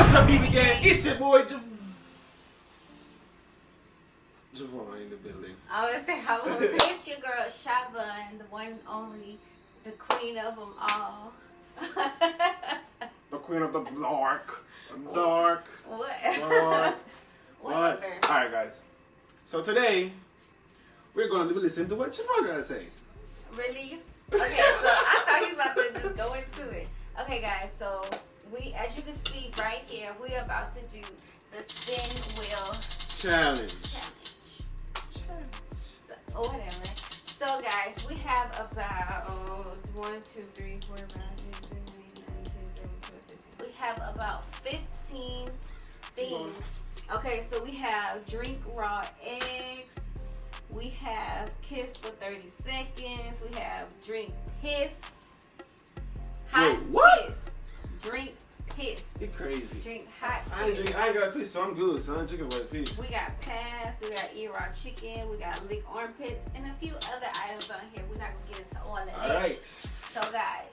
What's up, BB Gang? It's your boy Javon in the building. I would say hello. It's your girl Shava, and the one and only, the queen of them all. The queen of the dark. Dark. What? Dark. Whatever. Alright, guys. So today, we're going to be listening to what Javon got to say. Really? Okay, so I thought he was about to just go into it. Okay, guys, so we, as you can see right here, we're about to do the spin wheel Challenge. So, whatever. So, guys, we have about 1, 2, 3, 4, 5, 6, 7, 8, 9, 10, 11, 12, 13. We have about 15 things. Okay, so we have drink raw eggs. We have kiss for 30 seconds. We have drink piss. Hot Wait, what? piss. Drink piss. You crazy. Drink hot I ain't piss. got piss, so I'm good. So I'm drinking white piss. We got pass. We got ear raw chicken. We got lick armpits. And a few other items on here. We're not going to get into all of that. Alright. So, guys,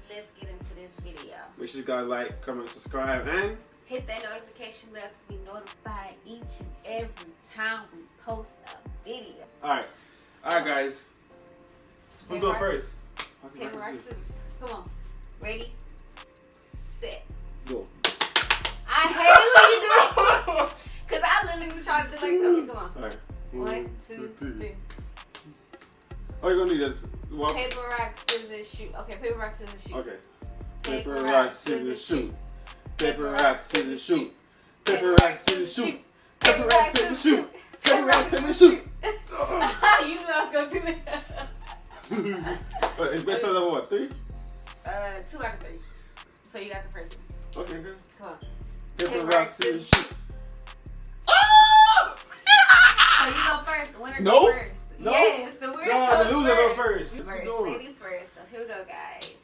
let's get into this video. Make sure you guys like, comment, subscribe, and Hit that notification bell to be notified each and every time we post a video. Alright. Alright, guys. Who's going first? Paper, rock, scissors. Come on. Ready? Set. Go. I hate when you do it. Because I literally be trying to do like, okay, come on. Alright. 1, 2, 3. All you're gonna need is walk. Paper, rock, scissors, shoot. Okay, paper, rock, scissors, shoot. Okay. Paper, rock, scissors, shoot. Paper, rock, scissors, shoot. Paper, rock, scissors, shoot. Paper, rock, scissors, shoot. Paper, rock, scissors, shoot. You knew I was going to do that. It's best of what? 3? 2 out of 3. So you got the first one. Okay, good. Come on. Paper, rock, scissors, shoot. So you go first. The winner Nope. go first. Nope. Yes, the winner No, goes the loser first. goes first. What you First, doing? ladies first. So here we go, guys.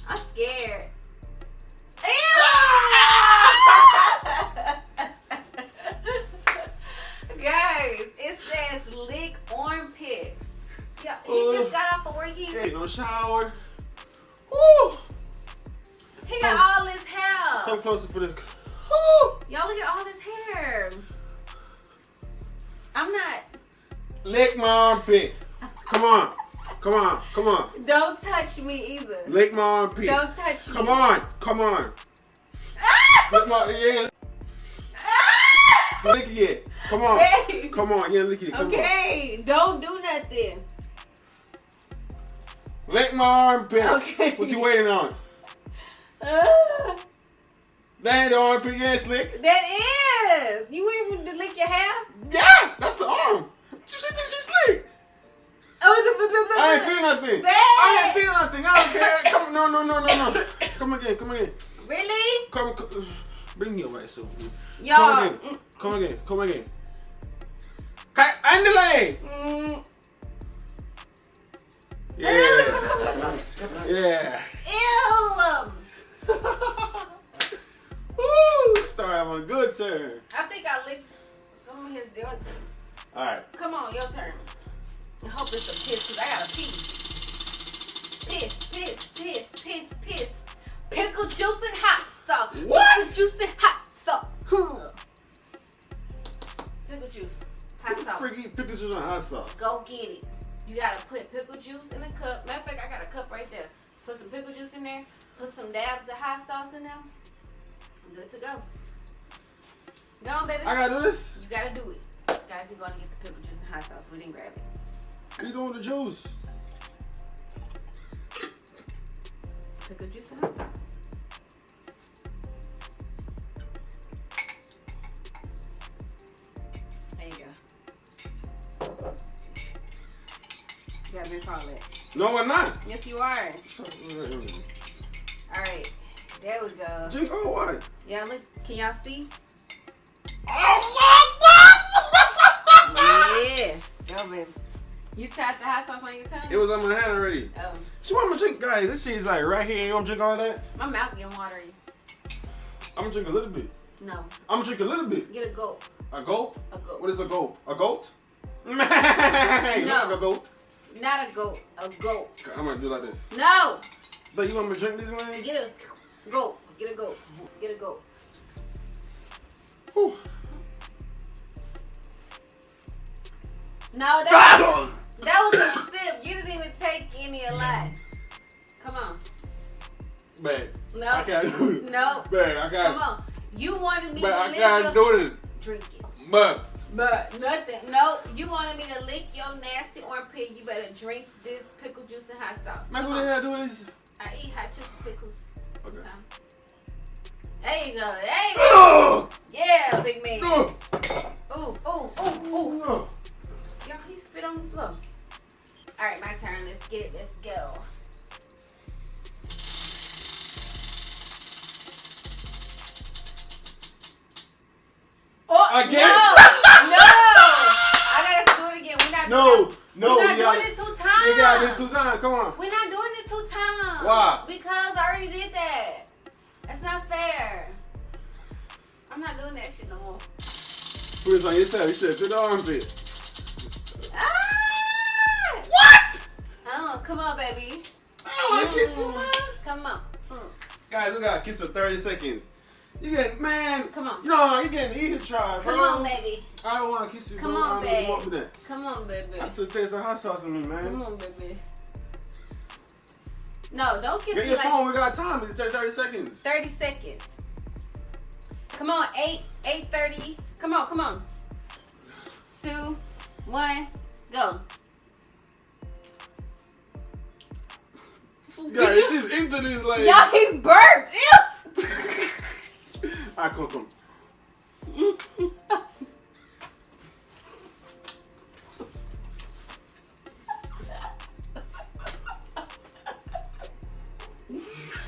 I'm scared. Guys, it says lick armpits. Yeah, he just got off of work. Ain't no shower. Woo! He got all his hair. Come closer for this. Woo! Y'all look at all this hair. I'm not. Lick my armpit. Come on. Come on. Come on. Don't touch me either. Lick my armpit. Don't touch me. Come on. Come on. Lick my, yeah. Lick it. Come on. Hey. Come on. Yeah, lick it. Come on. Okay, don't do nothing. Lick my armpit. Okay. What you waiting on? That ain't the armpit. You ain't slick. That is. You even to lick your hair? Yeah, that's the arm. She think she's slick. I ain't feel nothing. Babe. I ain't feel nothing. I don't care. Come, no. Come again. Really? Come. Bring me your ass over here. Y'all. Come again. Andale. Yeah. Ew. Woo! Start having a good turn. I think I licked some of his deodorant. All right. Come on, your turn. I hope it's a piss because I got a pee. Piss. Pickle juice and hot sauce. What? Pickle juice and hot sauce. Pickle juice, hot sauce. Freaky pickle juice and hot sauce. Go get it. You gotta put pickle juice in a cup. Matter of fact, I got a cup right there. Put some pickle juice in there. Put some dabs of hot sauce in there. Good to go. Go on, baby. I gotta do this. You gotta do it. Guys, we're gonna get the pickle juice and hot sauce. We didn't grab it. How you doing with the juice? Pickle juice and hot sauce. There you go. You got me call it. No, I'm not. Yes, you are. All right. There we go. Drink all what? Yeah, look. Can y'all see? Oh Yeah. Go, baby. You tried the hot sauce on your tongue? It was on my hand already. Oh. So what I'm gonna drink, guys? This shit's like right here. You gonna drink all that? My mouth getting watery. I'm gonna drink a little bit. No. I'm gonna drink a little bit. Get a gulp. A gulp? A gulp. What is a gulp? A goat? No. No. A goat. Not a goat. A goat. I'm gonna do like this. No. But you want me to drink this, man? Get a goat. Get a goat. Get a goat. Whew. No, that was a sip. You didn't even take any alive. Come on. Man, No. I can't do it. No. Man, I can't. Come on. You wanted me Man, to I lick can't your... do this. Drink it. Man. But nothing. No. You wanted me to lick your nasty armpit. You better drink this pickle juice and hot sauce. Man, Come who the on. hell do this? I eat hot chicken pickles. Okay. There you go. There you go. Oh! Yeah, big man. Oh! Ooh, ooh, ooh, ooh. Oh! Y'all, he spit on the floor. All right, my turn. Let's get it. Let's go. Oh, Again? No. I gotta do it again. We're not doing it 2 times. You gotta do it 2 times. Come on. We're not doing it 2 times. Why? Because I already did that. That's not fair. I'm not doing that shit no more. Put this on your tail. You should have took the armpit. Ah! What? Oh, come on, baby. I don't want to kiss you, man. Come on. Guys, we got to kiss for 30 seconds. You getting, man. Come on. No, you getting easy try, bro. Come on, baby. I don't want to kiss you, Come bro. on, I don't babe. really want that. Come on, baby. I still taste the hot sauce in me, man. Come on, baby. No, don't kiss Get me your like phone. We got time. It's 30 seconds. 30 seconds. Come on, 8:30. Come on, come on. 2, 1, go. Guys, she's into this, like. Y'all, he burped. Ew. I cook them.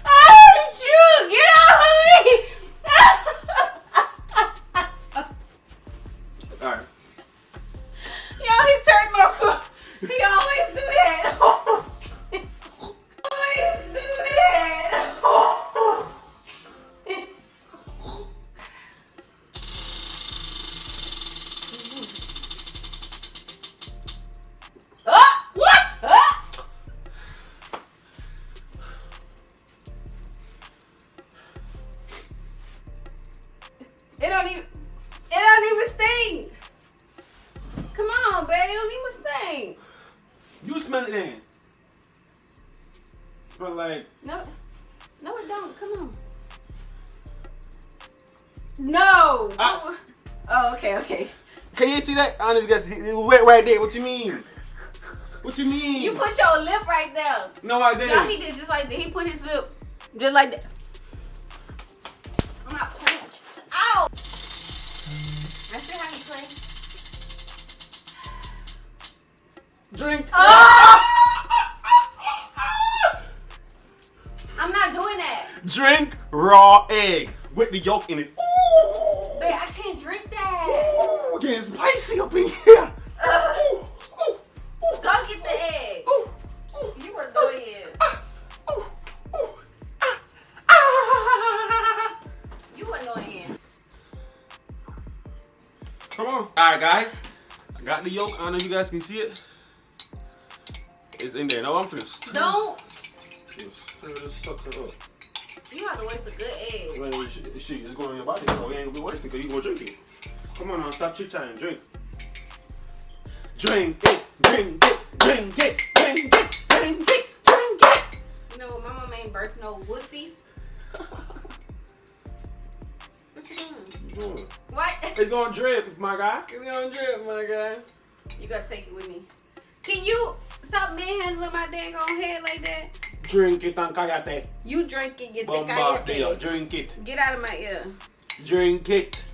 I hate you. Get off of me. Alright. Yo, he turned my cool. He always do that. Oh, shit. Always do that. Oh, shit. Ah, what? Ah. It don't even sting. Come on, babe. It don't even sting. You smell it then. Smell like. No, it don't. Come on. No. Oh, okay. Can you see that? I don't know if you guys see it. Wet right there. What you mean? What you mean? You put your lip right there. No, I didn't. Yeah, he did just like that. He put his lip just like that. I'm not playing. Ow! Let's see how he plays. Drink. Oh! I'm not doing that. Drink raw egg with the yolk in it. Ooh. Babe, I can't drink that. Ooh, getting spicy up in here. Ooh, ooh, ooh, Go get the egg. ooh, ooh, You were annoying. ooh, ooh, ah. You were annoying. Come on. Alright, guys. I got the yolk. I don't know if you guys can see it. It's in there. Now I'm finna stir. Don't. Just suck it up. You have to waste a good egg. Well, shit, it's going in your body, so we ain't gonna be wasting because you gonna drink it. Come on now, stop chit-chatting. Drink. Drink it, drink it, drink it, drink it, drink it, drink it. You know, my mama ain't birth no wussies. What you doing? What? It's gonna drip, my guy. It's gonna drip, my guy. You gotta take it with me. Can you stop manhandling my dang on head like that? Drink it, and cállate. You drink it, you think I Bombardeo, drink it. Get out of my ear. Drink it.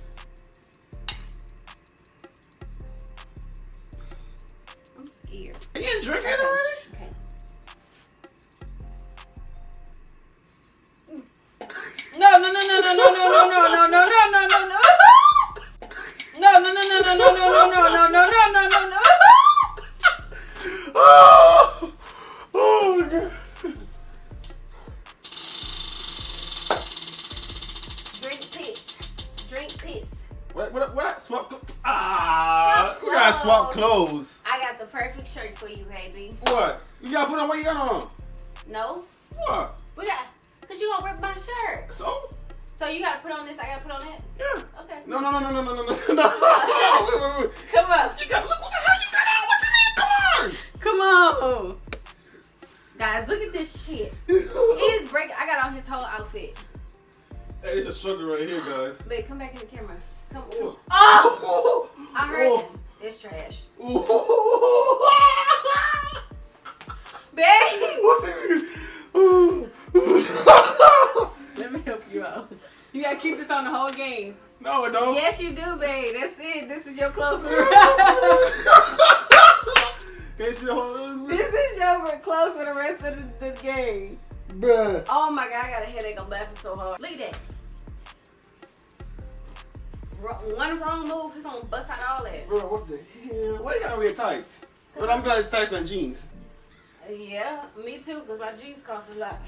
I'm scared. You didn't drink it already? Okay. No. Oh, oh my God. Drink piss. What? Swap clothes? Ah, we gotta swap clothes. I got the perfect shirt for for you, baby. What? You gotta put on what you got on. No. What? We got, cause you gonna rip my shirt. So? So you gotta put on this, I gotta put on that? Yeah. Okay. No. Wait. Come on. You got, look what the hell you got on. What you mean? Come on. Guys, look at this shit. He is breaking. I got on his whole outfit. Hey, it's a struggle right here, guys. Babe, come back in the camera. Come. Ooh. Oh! I heard Ooh. it. It's trash. Ooh. Babe! What's it? Ooh. Let me help you out. You gotta keep this on the whole game. No, it don't. Yes, you do, babe. That's it. This is your close for the This is your close for the rest of the game. Bruh. Oh my god, I got a headache. I'm laughing so hard. Look at that. One wrong move, he's gonna bust out all that. Bro, what the hell? Why you gotta wear tights? But I'm glad it's tights than jeans. Yeah, me too, because my jeans cost a lot.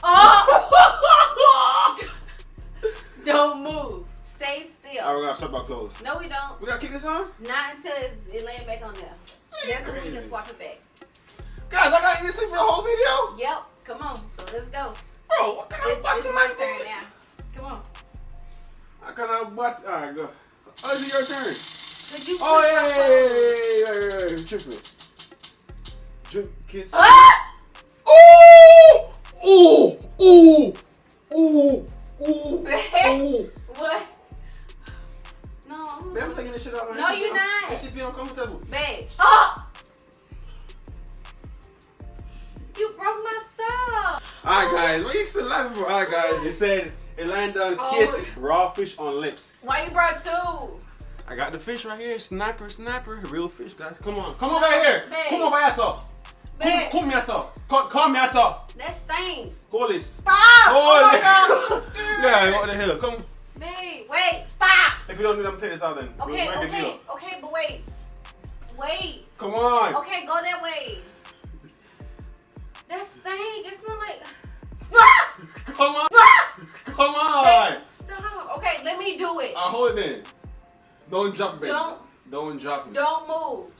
Oh! Don't move. Stay still. Alright, we gotta swap our clothes. No, we don't. We gotta keep this on? Not until it laying back on there. That's when we can swap it back. Guys, I got you to see for the whole video? Yep. Come on. So let's go. Bro, what kind of It's my turn now. Come on. I kind of what? Alright, go. Oh, it's your turn. Could you Oh, yeah. Tripping. Drink, kiss. Ah! Ooh! What? No, Man, I'm taking this shit out. No, you're not. That shit feel uncomfortable. Babe. Oh! You broke my stuff. Alright, guys. What you still laughing for? Alright, guys. It said it landed on kiss raw fish on lips. Why you brought two? I got the fish right here. Snapper. Real fish, guys. Come on. Come over here. Babe. Come over here, sir. Babe. Come here, sir. Come here, sir. That stain. Call this. Stop! Oh my God. god. Yeah, what the hell? Come. Babe, wait. Stop. If you don't do them, take this out then. Okay, We'll make a deal. okay, but wait. Wait. Come on. Okay, go that way. That stink. It smells like. Come on. Come on. Babe, stop. Okay, let me do it. I'll hold it then. Don't drop it, baby. Don't drop it. Don't move.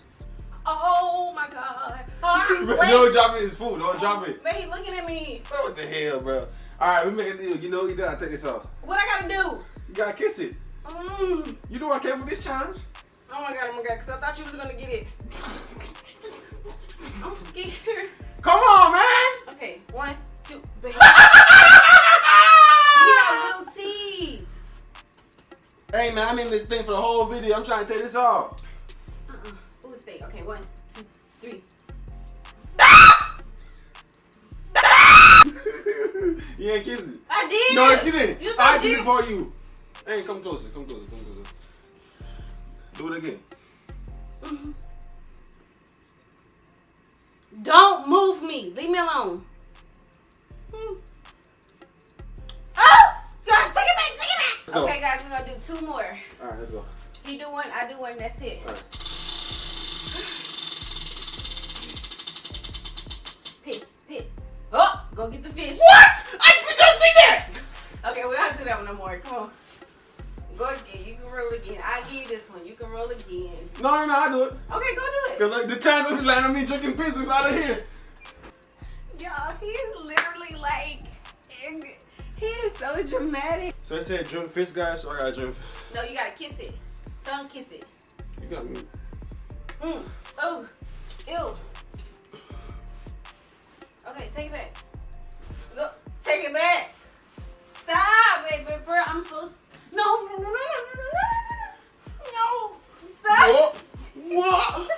Oh my god. Don't drop it. It's food. Don't drop it. Babe, he looking at me. Bro, what the hell, bro? Alright, we make a deal. You know you gotta take this off. What I gotta do? You gotta kiss it. You know I came for this challenge? Oh my god, because I thought you was gonna get it. I'm scared. Come on, man! Okay, 1, 2, baby. You got little teeth. Hey, man, I'm in this thing for the whole video. I'm trying to take this off. Ooh, stay. Okay, 1, 2, 3. You ain't kissing it. I did. No, you didn't. You I did. did it for you. Hey, come closer. Do it again. Don't move me. Leave me alone. Oh! Gosh, take it back. Let's go. Okay, guys, we're going to do 2 more. Alright, let's go. He do 1, I do 1, that's it. Alright. Piss. Oh, go get the fish. What? We just did that! Okay, we don't have to do that one no more. Come on. Go again. You can roll again. I give you this one. You can roll again. No, I do it. Okay, go do it. Because like, the chance of landing me drinking piss is out of here. Y'all, he is literally like, he is so dramatic. So I said drink fish, guys, so I gotta drink fish. No, you gotta kiss it. Tongue kiss it. You got me. Oh, ew. Okay, take it back. Go, take it back. Stop, baby. I'm so. No. Stop. What?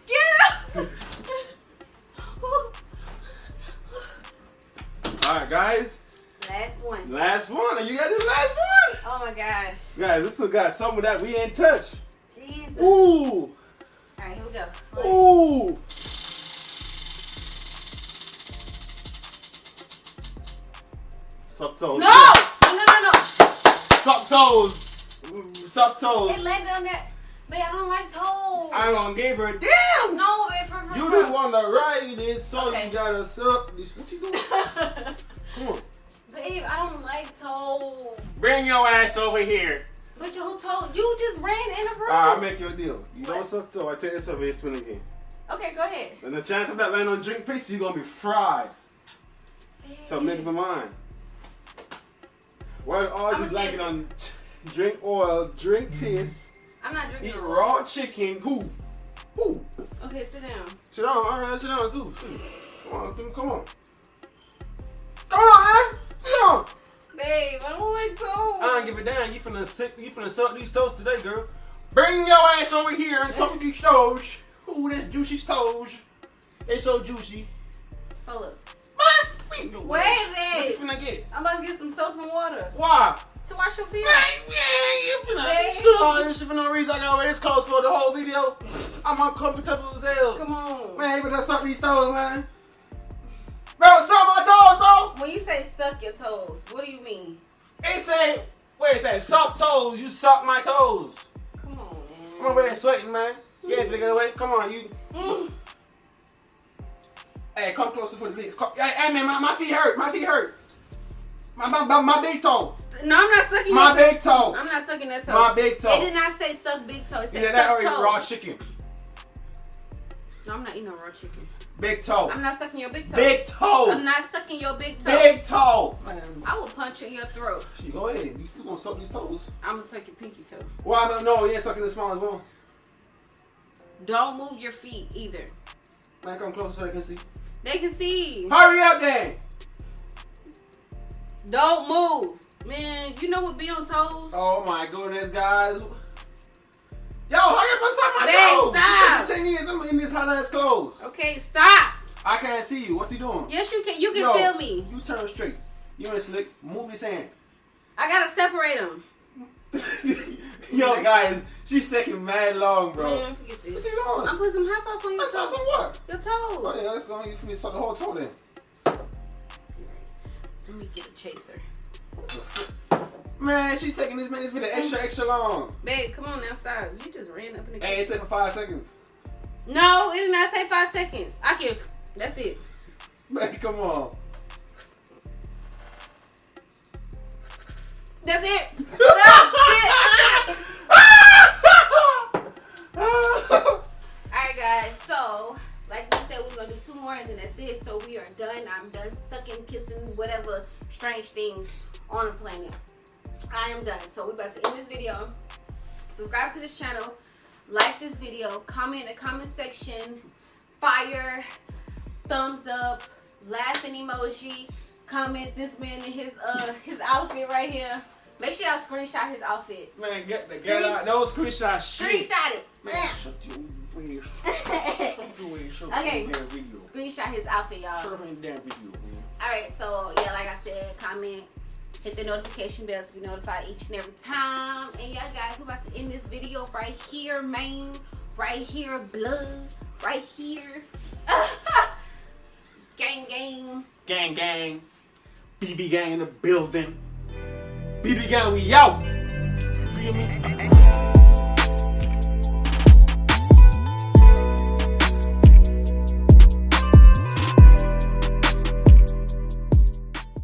Get up. Alright, guys. Last one. Last one. And you got the last one. Oh my gosh. Guys, we still got some of that we ain't touched. Jesus. Ooh. Alright, here we go. Ooh. Suck toes. No! Suck toes. Suck toes. It landed on that. Babe, I don't like toes. I don't give her a damn. No, babe, You just want to ride it, so Okay. you gotta suck this. What you doing? Come on. Babe, I don't like toes. Bring your ass over here. But you told you just ran in a room. I'll make you a deal. You What? don't suck toe, I take this over and spin again. Okay, go ahead. And the chance of that landing on drink piece, you're gonna be fried. So make up your mind. Why always I'ma you blanket chance on drink oil, drink piss, I'm not drinking eat no raw chicken. Who? Okay, sit down. Sit down. All right, sit down too. Come on, come on. Come on, man. Sit down. Babe, I don't like toes. I don't give a damn. You finna suck these toes today, girl. Bring your ass over here and suck these toes. Ooh, that's juicy toes. They so juicy. Hold up. Wait, Wait, what babe. you finna get? I'm about to get some soap and water Why? to wash your feet. Man, you finna Babe. you doing all this shit for no reason. I got wear this clothes for the whole video. I'm uncomfortable as hell. Come on. Man, but that's suck these toes, man. Bro, suck my toes, bro. When you say suck your toes, what do you mean? It say, wait, it say suck toes. You suck my toes. Come on, I'm man. over there sweating, man. Yeah, if they get away, come on, you. Mm. Hey, come closer for the lead. Hey, man, my feet hurt. My feet hurt. My big toe. No, I'm not sucking My your big toe. I'm not sucking that toe. My big toe. It did not say suck big toe. It said Yeah, that suck already toe. raw chicken. No, I'm not eating no raw chicken. Big toe. I'm not sucking your big toe. Big toe. I'm not sucking your big toe. Big toe. Man, I will punch you in your throat. shit, go ahead. You still gonna suck these toes? I'm gonna suck your pinky toe. Well, no, you ain't sucking the small as well. Don't move your feet either. Man, come closer so they can see. They can see. Hurry up, then. Don't move. Man, you know what be on toes? Oh my goodness, guys. Yo, hurry up and suck my Babe, toes. stop. It's been 10 years. I'm in this hot ass clothes. Okay, stop. I can't see you. What's he doing? Yes, you can. You can Yo, feel me. You turn straight. You ain't slick. Move his hand. I gotta separate them. Yo, guys, she's taking mad long, bro. Man, forget What's this. he doing? I'm putting some hot sauce on your I saw toes. some what? Your toes. Oh yeah, let's go. You finna suck the whole toe then. Let me get a chaser. Man, she's taking this minutes for the extra long. Babe, come on now, stop. You just ran up in the Hey, it said for 5 seconds. No, it did not say 5 seconds. I can. That's it. Man, come on. That's it. That's it. Alright, guys. So, like we said, we're going to do 2 more and then that's it. So, we are done. I'm done sucking, kissing, whatever strange things on the planet. I am done. So, we're about to end this video. Subscribe to this channel. Like this video. Comment in the comment section. Fire. Thumbs up. Laughing emoji. Comment this man in his outfit right here. Make sure y'all screenshot his outfit. Man, get out. Those screenshots shit. Screenshot it. Man, shut your face. Okay. Screenshot his outfit, y'all. Shut up in the damn video, man. Alright, so yeah, like I said, comment, hit the notification bell to be notified each and every time. And yeah, guys, we're about to end this video right here, man. Right here, blood. Right here. Gang, gang. Gang, gang. BB gang in the building. BB gang, we out. Feel me?